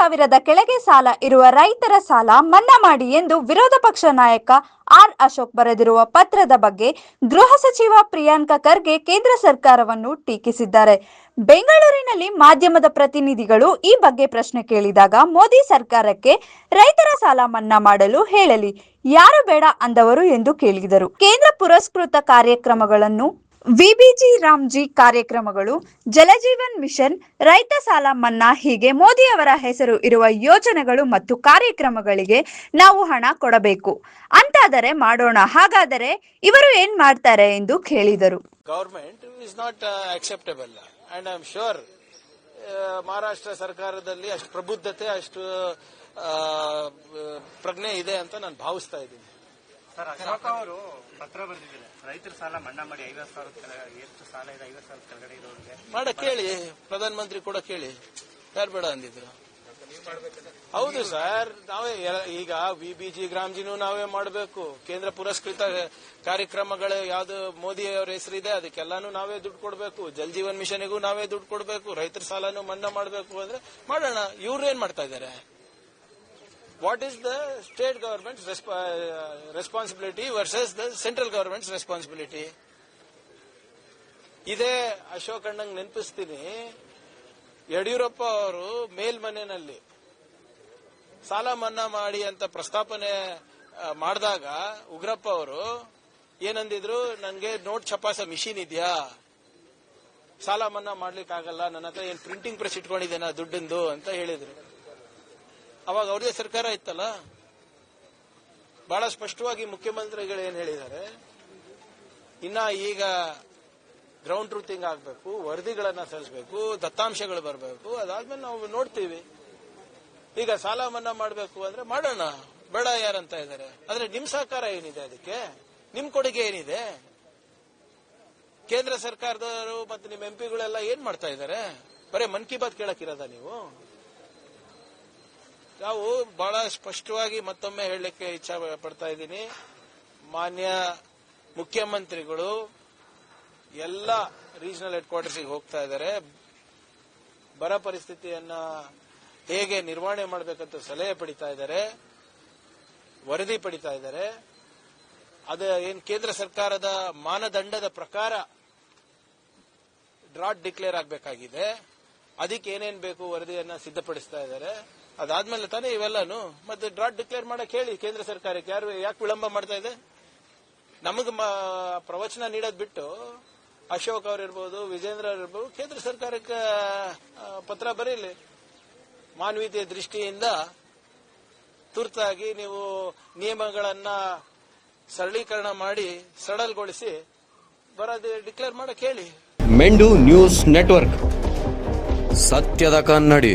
ಸಾವಿರದ ಕೆಳಗೆ ಸಾಲ ಇರುವ ರೈತರ ಸಾಲ ಮನ್ನಾ ಮಾಡಿ ಎಂದು ವಿರೋಧ ಪಕ್ಷ ನಾಯಕ ಆರ್ ಅಶೋಕ್ ಬರೆದಿರುವ ಪತ್ರದ ಬಗ್ಗೆ ಗೃಹ ಸಚಿವ ಪ್ರಿಯಾಂಕ ಖರ್ಗೆ ಕೇಂದ್ರ ಸರ್ಕಾರವನ್ನು ಟೀಕಿಸಿದ್ದಾರೆ. ಬೆಂಗಳೂರಿನಲ್ಲಿ ಮಾಧ್ಯಮದ ಪ್ರತಿನಿಧಿಗಳು ಈ ಬಗ್ಗೆ ಪ್ರಶ್ನೆ ಕೇಳಿದಾಗ ಮೋದಿ ಸರ್ಕಾರಕ್ಕೆ ರೈತರ ಸಾಲ ಮನ್ನಾ ಮಾಡಲು ಹೇಳಲಿ, ಯಾರು ಬೇಡ ಅಂದವರು ಎಂದು ಕೇಳಿದರು. ಕೇಂದ್ರ ಪುರಸ್ಕೃತ ಕಾರ್ಯಕ್ರಮಗಳನ್ನು ವಿಬಿಜಿ ರಾಮ್ಜಿ ಕಾರ್ಯಕ್ರಮಗಳು, ಜಲಜೀವನ್ ಮಿಷನ್, ರೈತ ಸಾಲ ಮನ್ನಾ ಹೀಗೆ ಮೋದಿಯವರ ಹೆಸರು ಇರುವ ಯೋಜನೆಗಳು ಮತ್ತು ಕಾರ್ಯಕ್ರಮಗಳಿಗೆ ನಾವು ಹಣ ಕೊಡಬೇಕು ಅಂತಾದರೆ ಮಾಡೋಣ, ಹಾಗಾದರೆ ಇವರು ಏನ್ ಮಾಡ್ತಾರೆ ಎಂದು ಕೇಳಿದರು. Government is not acceptable and I am sure Maharashtra ಸರ್ಕಾರದಲ್ಲಿ ಅಷ್ಟು ಪ್ರಬುದ್ಧತೆ, ಅಷ್ಟು ಪ್ರಜ್ಞೆ ಇದೆ ಅಂತ ನಾನು ಭಾವಿಸ್ತಾ ಇದ್ದೀನಿ. ಸರ್, ಅಶೋಕ್ ಅವರು ಪತ್ರ ಬರೆದಿದ್ದಾರೆ, ರೈತರ ಸಾಲ ಮನ್ನಾ ಮಾಡಿ 50,000 ಎಷ್ಟು ಸಾಲ ಇದೆ 50,000 ಕೆಳಗಡೆ ಇರೋರಿಗೆ ಮಾಡ ಕೇಳಿ, ಪ್ರಧಾನ ಮಂತ್ರಿ ಕೂಡ ಕೇಳಿ, ಯಾರು ಬೇಡ ಅಂದಿದ್ರು. ಹೌದು ಸರ್, ನಾವೇ ಈಗ ವಿಬಿಜಿ ಗ್ರಾಮ್ಜಿನೂ ನಾವೇ ಮಾಡಬೇಕು. ಕೇಂದ್ರ ಪುರಸ್ಕೃತ ಕಾರ್ಯಕ್ರಮಗಳು ಯಾವ್ದು ಮೋದಿ ಅವರ ಹೆಸರಿದೆ ಅದಕ್ಕೆಲ್ಲಾನು ನಾವೇ ದುಡ್ಡು ಕೊಡಬೇಕು. ಜಲ್ ಜೀವನ್ ಮಿಷನ್ಗೂ ನಾವೇ ದುಡ್ಡು ಕೊಡಬೇಕು. ರೈತರ ಸಾಲನು ಮನ್ನಾ ಮಾಡಬೇಕು ಅಂದ್ರೆ ಮಾಡೋಣ. ಇವ್ರು ಏನ್ ಮಾಡ್ತಾ ಇದ್ದಾರೆ? What is the state government's responsibility versus the central government's responsibility? ಇದೇ ಅಶೋಕ್ ಅಣ್ಣಂಗ್ ನೆನಪಿಸ್ತೀನಿ, ಯಡಿಯೂರಪ್ಪ ಅವರು ಮೇಲ್ಮನೆಯಲ್ಲಿ ಸಾಲ ಮನ್ನಾ ಮಾಡಿ ಅಂತ ಪ್ರಸ್ತಾಪನೆ ಮಾಡಿದಾಗ ಉಗ್ರಪ್ಪ ಅವರು ಏನಂದಿದ್ರು, ನನಗೆ ನೋಟ್ ಛಪಾಸ ಮಿಷಿನ್ ಇದೆಯಾ, ಸಾಲ ಮನ್ನಾ ಮಾಡ್ಲಿಕ್ಕೆ ಆಗಲ್ಲ, ನನ್ನ ಹತ್ರ ಏನ್ ಪ್ರಿಂಟಿಂಗ್ ಪ್ರೆಸ್ ಇಟ್ಕೊಂಡಿದ್ದೇನಾ ದುಡ್ಡಿಂದು ಅಂತ ಹೇಳಿದ್ರು. ಅವಾಗ ಅವ್ರದೇ ಸರ್ಕಾರ ಇತ್ತಲ್ಲ. ಬಹಳ ಸ್ಪಷ್ಟವಾಗಿ ಮುಖ್ಯಮಂತ್ರಿಗಳು ಏನ್ ಹೇಳಿದ್ದಾರೆ, ಇನ್ನ ಈಗ ಗ್ರೌಂಡ್ ಟ್ರೂತಿಂಗ್ ಆಗಬೇಕು, ವರದಿಗಳನ್ನ ಸಲ್ಲಿಸಬೇಕು, ದತ್ತಾಂಶಗಳು ಬರಬೇಕು, ಅದಾದ್ಮೇಲೆ ನಾವು ನೋಡ್ತೀವಿ. ಈಗ ಸಾಲ ಮನ್ನಾ ಮಾಡಬೇಕು ಅಂದ್ರೆ ಮಾಡೋಣ, ಬೇಡ ಯಾರಂತ ಇದ್ದಾರೆ. ಆದ್ರೆ ನಿಮ್ ಸಹಕಾರ ಏನಿದೆ, ಅದಕ್ಕೆ ನಿಮ್ ಕೊಡುಗೆ ಏನಿದೆ? ಕೇಂದ್ರ ಸರ್ಕಾರದವರು ಮತ್ತೆ ನಿಮ್ ಎಂಪಿಗಳೆಲ್ಲ ಏನ್ ಮಾಡ್ತಾ ಇದ್ದಾರೆ? ಬರೀ ಮನ್ ಕಿ ಬಾತ್ ಕೇಳಕ್ಕಿರೋದ ನೀವು? ನಾವು ಬಹಳ ಸ್ಪಷ್ಟವಾಗಿ ಮತ್ತೊಮ್ಮೆ ಹೇಳಲಿಕ್ಕೆ ಇಚ್ಛೆ ಪಡ್ತಾ ಇದ್ದೀನಿ, ಮಾನ್ಯ ಮುಖ್ಯಮಂತ್ರಿಗಳು ಎಲ್ಲ ರೀಜನಲ್ ಹೆಡ್ ಕ್ವಾರ್ಟರ್ಸ್ಗೆ ಹೋಗ್ತಾ ಇದ್ದಾರೆ. ಬರ ಪರಿಸ್ಥಿತಿಯನ್ನ ಹೇಗೆ ನಿರ್ವಹಣೆ ಮಾಡಬೇಕಂತ ಸಲಹೆ ಪಡಿತಾ ಇದ್ದಾರೆ, ವರದಿ ಪಡಿತಾ ಇದ್ದಾರೆ. ಅದು ಏನ್ ಕೇಂದ್ರ ಸರ್ಕಾರದ ಮಾನದಂಡದ ಪ್ರಕಾರ ಡ್ರಾಟ್ ಡಿಕ್ಲೇರ್ ಆಗಬೇಕಾಗಿದೆ, ಅದಕ್ಕೆ ಏನೇನ್ ಬೇಕು ವರದಿಯನ್ನ ಸಿದ್ಧಪಡಿಸ್ತಾ ಇದ್ದಾರೆ. ಅದಾದ್ಮೇಲೆ ತಾನೇ ಇವೆಲ್ಲಾನು. ಮತ್ತೆ ಡ್ರಾಟ್ ಡಿಕ್ಲೇರ್ ಮಾಡಕ್ ಹೇಳಿ ಕೇಂದ್ರ ಸರ್ಕಾರಕ್ಕೆ. ಯಾಕೆ ವಿಳಂಬ ಮಾಡ್ತಾ ಇದೆ? ನಮಗ ಪ್ರವಚನ ನೀಡೋದ್ ಬಿಟ್ಟು ಅಶೋಕ್ ಅವರಿರ್ಬೋದು, ವಿಜೇಂದ್ರ ಅವರಿರ್ಬೋದು, ಕೇಂದ್ರ ಸರ್ಕಾರಕ್ಕೆ ಪತ್ರ ಬರೀಲಿ. ಮಾನವೀಯತೆಯ ದೃಷ್ಟಿಯಿಂದ ತುರ್ತಾಗಿ ನೀವು ನಿಯಮಗಳನ್ನ ಸರಳೀಕರಣ ಮಾಡಿ ಸಡಲ್ಗೊಳಿಸಿ ಬರೋದು ಡಿಕ್ಲೇರ್ ಮಾಡಕ್ ಹೇಳಿ. ಮೆಂಡು ನ್ಯೂಸ್ ನೆಟ್ವರ್ಕ್, ಸತ್ಯದ ಕನ್ನಡಿ.